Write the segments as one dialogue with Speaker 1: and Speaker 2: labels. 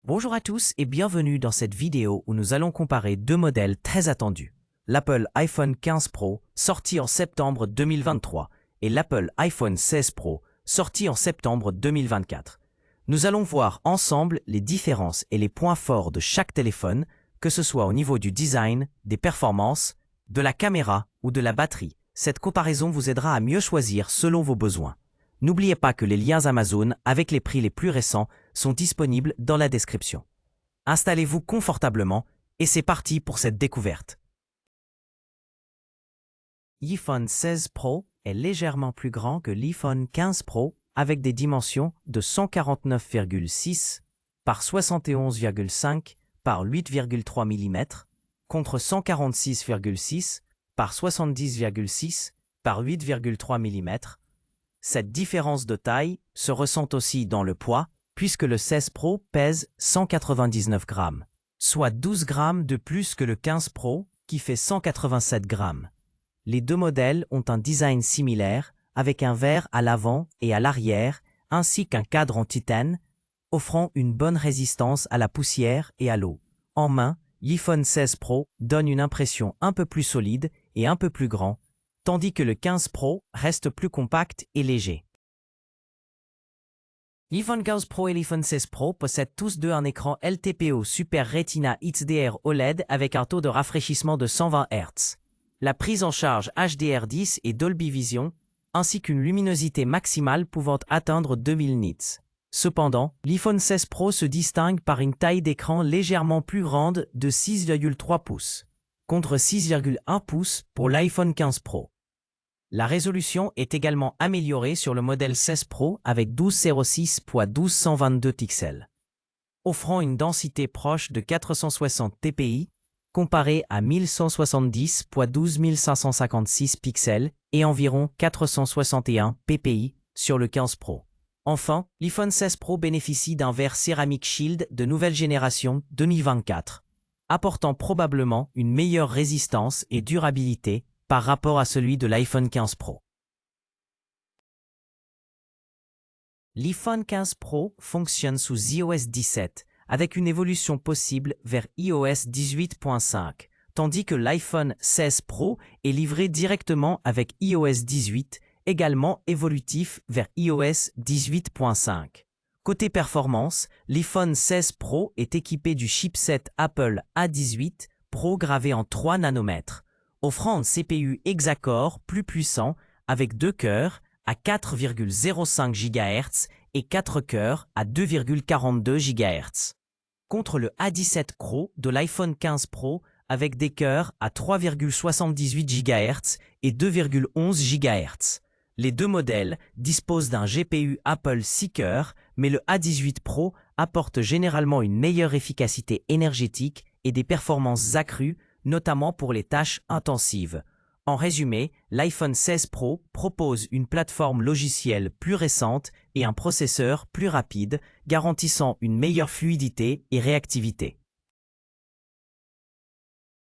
Speaker 1: Bonjour à tous et bienvenue dans cette vidéo où nous allons comparer deux modèles très attendus. L'Apple iPhone 15 Pro, sorti en septembre 2023, et l'Apple iPhone 16 Pro, sorti en septembre 2024. Nous allons voir ensemble les différences et les points forts de chaque téléphone, que ce soit au niveau du design, des performances, de la caméra ou de la batterie. Cette comparaison vous aidera à mieux choisir selon vos besoins. N'oubliez pas que les liens Amazon avec les prix les plus récents sont disponibles dans la description. Installez-vous confortablement et c'est parti pour cette découverte. L'iPhone 16 Pro est légèrement plus grand que l'iPhone 15 Pro avec des dimensions de 149,6 par 71,5 par 8,3 mm contre 146,6 par 70,6 par 8,3 mm. Cette différence de taille se ressent aussi dans le poids, puisque le 16 Pro pèse 199 grammes, soit 12 grammes de plus que le 15 Pro qui fait 187 grammes. Les deux modèles ont un design similaire, avec un verre à l'avant et à l'arrière, ainsi qu'un cadre en titane, offrant une bonne résistance à la poussière et à l'eau. En main, l'iPhone 16 Pro donne une impression un peu plus solide et un peu plus grand, tandis que le 15 Pro reste plus compact et léger. L'iPhone 15 Pro et l'iPhone 16 Pro possèdent tous deux un écran LTPO Super Retina XDR OLED avec un taux de rafraîchissement de 120 Hz. La prise en charge HDR10 et Dolby Vision, ainsi qu'une luminosité maximale pouvant atteindre 2000 nits. Cependant, l'iPhone 16 Pro se distingue par une taille d'écran légèrement plus grande de 6,3 pouces, contre 6,1 pouces pour l'iPhone 15 Pro. La résolution est également améliorée sur le modèle 16 Pro avec 1206 x 1222 pixels, offrant une densité proche de 460 dpi comparé à 1170 x 12556 pixels et environ 461 ppi sur le 15 Pro. Enfin, l'iPhone 16 Pro bénéficie d'un verre Ceramic Shield de nouvelle génération 2024, apportant probablement une meilleure résistance et durabilité par rapport à celui de l'iPhone 15 Pro. L'iPhone 15 Pro fonctionne sous iOS 17 avec une évolution possible vers iOS 18.5, tandis que l'iPhone 16 Pro est livré directement avec iOS 18, également évolutif vers iOS 18.5. Côté performance, l'iPhone 16 Pro est équipé du chipset Apple A18 Pro gravé en 3 nanomètres, offrant un CPU Hexa-Core plus puissant avec 2 cœurs à 4,05 GHz et 4 cœurs à 2,42 GHz. Contre le A17 Pro de l'iPhone 15 Pro avec des cœurs à 3,78 GHz et 2,11 GHz. Les deux modèles disposent d'un GPU Apple 6 cœurs, mais le A18 Pro apporte généralement une meilleure efficacité énergétique et des performances accrues, notamment pour les tâches intensives. En résumé, l'iPhone 16 Pro propose une plateforme logicielle plus récente et un processeur plus rapide, garantissant une meilleure fluidité et réactivité.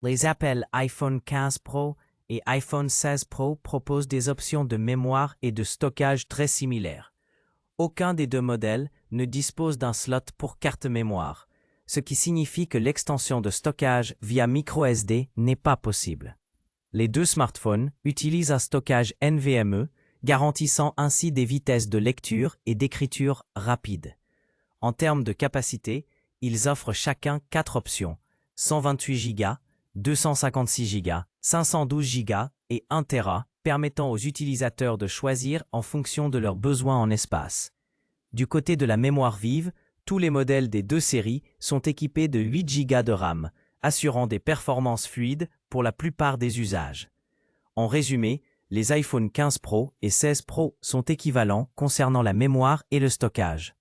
Speaker 1: Les Apple iPhone 15 Pro et iPhone 16 Pro proposent des options de mémoire et de stockage très similaires. Aucun des deux modèles ne dispose d'un slot pour carte mémoire, ce qui signifie que l'extension de stockage via microSD n'est pas possible. Les deux smartphones utilisent un stockage NVMe, garantissant ainsi des vitesses de lecture et d'écriture rapides. En termes de capacité, ils offrent chacun 4 options, 128 Go, 256 Go, 512 Go et 1 Tera, permettant aux utilisateurs de choisir en fonction de leurs besoins en espace. Du côté de la mémoire vive, tous les modèles des deux séries sont équipés de 8 Go de RAM, assurant des performances fluides pour la plupart des usages. En résumé, les iPhone 15 Pro et 16 Pro sont équivalents concernant la mémoire et le stockage.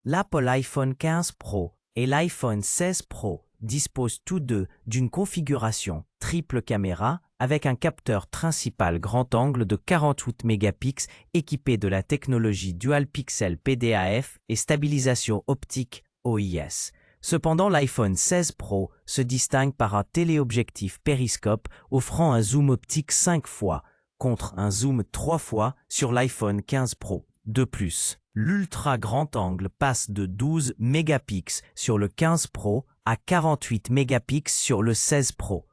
Speaker 1: L'Apple iPhone 15 Pro et l'iPhone 16 Pro disposent tous deux d'une configuration triple caméra avec un capteur principal grand angle de 48 mégapixels équipé de la technologie Dual Pixel PDAF et stabilisation optique OIS. Cependant, l'iPhone 16 Pro se distingue par un téléobjectif périscope offrant un zoom optique 5 fois contre un zoom 3 fois sur l'iPhone 15 Pro. De plus, l'ultra grand angle passe de 12 mégapixels sur le 15 Pro à 48 mégapixels sur le 16 Pro,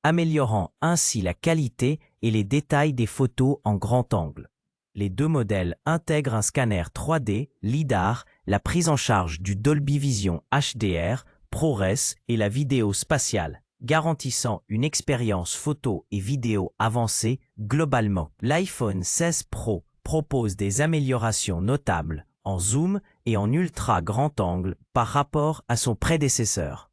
Speaker 1: améliorant ainsi la qualité et les détails des photos en grand angle. Les deux modèles intègrent un scanner 3D, LiDAR, la prise en charge du Dolby Vision HDR, ProRes et la vidéo spatiale, garantissant une expérience photo et vidéo avancée globalement. L'iPhone 16 Pro propose des améliorations notables en zoom et en ultra grand angle par rapport à son prédécesseur.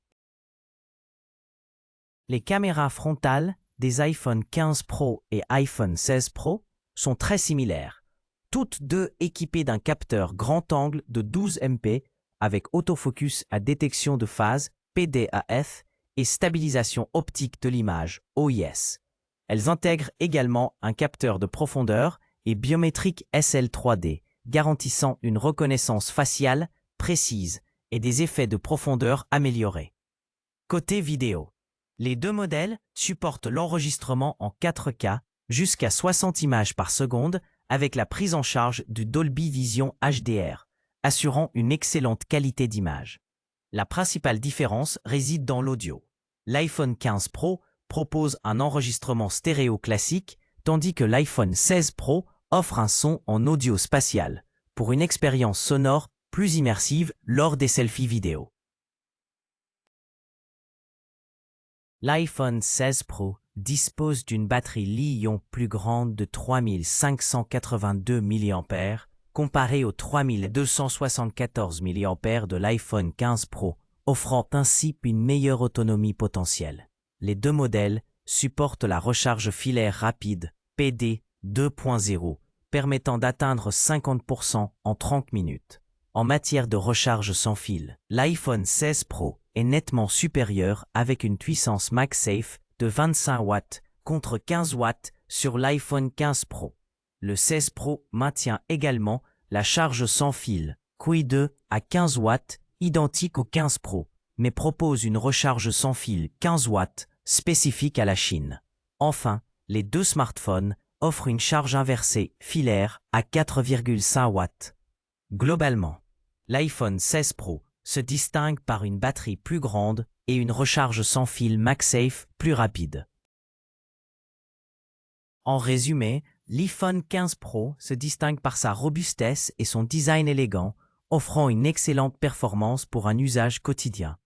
Speaker 1: Les caméras frontales des iPhone 15 Pro et iPhone 16 Pro sont très similaires, toutes deux équipées d'un capteur grand angle de 12 MP avec autofocus à détection de phase PDAF et stabilisation optique de l'image OIS. Elles intègrent également un capteur de profondeur et biométrique SL3D, garantissant une reconnaissance faciale précise et des effets de profondeur améliorés. Côté vidéo, les deux modèles supportent l'enregistrement en 4K jusqu'à 60 images par seconde avec la prise en charge du Dolby Vision HDR, assurant une excellente qualité d'image. La principale différence réside dans l'audio. L'iPhone 15 Pro propose un enregistrement stéréo classique, tandis que l'iPhone 16 Pro offre un son en audio spatial, pour une expérience sonore plus immersive lors des selfies vidéo. L'iPhone 16 Pro dispose d'une batterie Li-ion plus grande de 3582 mAh, comparée aux 3274 mAh de l'iPhone 15 Pro, offrant ainsi une meilleure autonomie potentielle. Les deux modèles supportent la recharge filaire rapide PD 2.0, permettant d'atteindre 50% en 30 minutes. En matière de recharge sans fil, l'iPhone 16 Pro est nettement supérieur avec une puissance MagSafe de 25 watts contre 15 watts sur l'iPhone 15 Pro. Le 16 Pro maintient également la charge sans fil Qi 2 à 15 watts, identique au 15 Pro, mais propose une recharge sans fil 15 watts spécifique à la Chine. Enfin, les deux smartphones offrent une charge inversée filaire à 4,5 watts. Globalement, l'iPhone 16 Pro se distingue par une batterie plus grande et une recharge sans fil MagSafe plus rapide. En résumé, l'iPhone 15 Pro se distingue par sa robustesse et son design élégant, offrant une excellente performance pour un usage quotidien.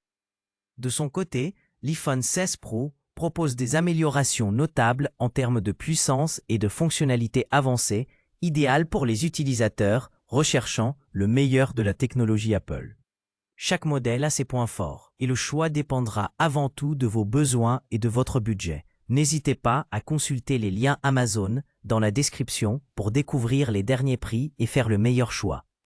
Speaker 1: De son côté, l'iPhone 16 Pro propose des améliorations notables en termes de puissance et de fonctionnalités avancées, idéales pour les utilisateurs recherchant le meilleur de la technologie Apple. Chaque modèle a ses points forts et le choix dépendra avant tout de vos besoins et de votre budget. N'hésitez pas à consulter les liens Amazon dans la description pour découvrir les derniers prix et faire le meilleur choix.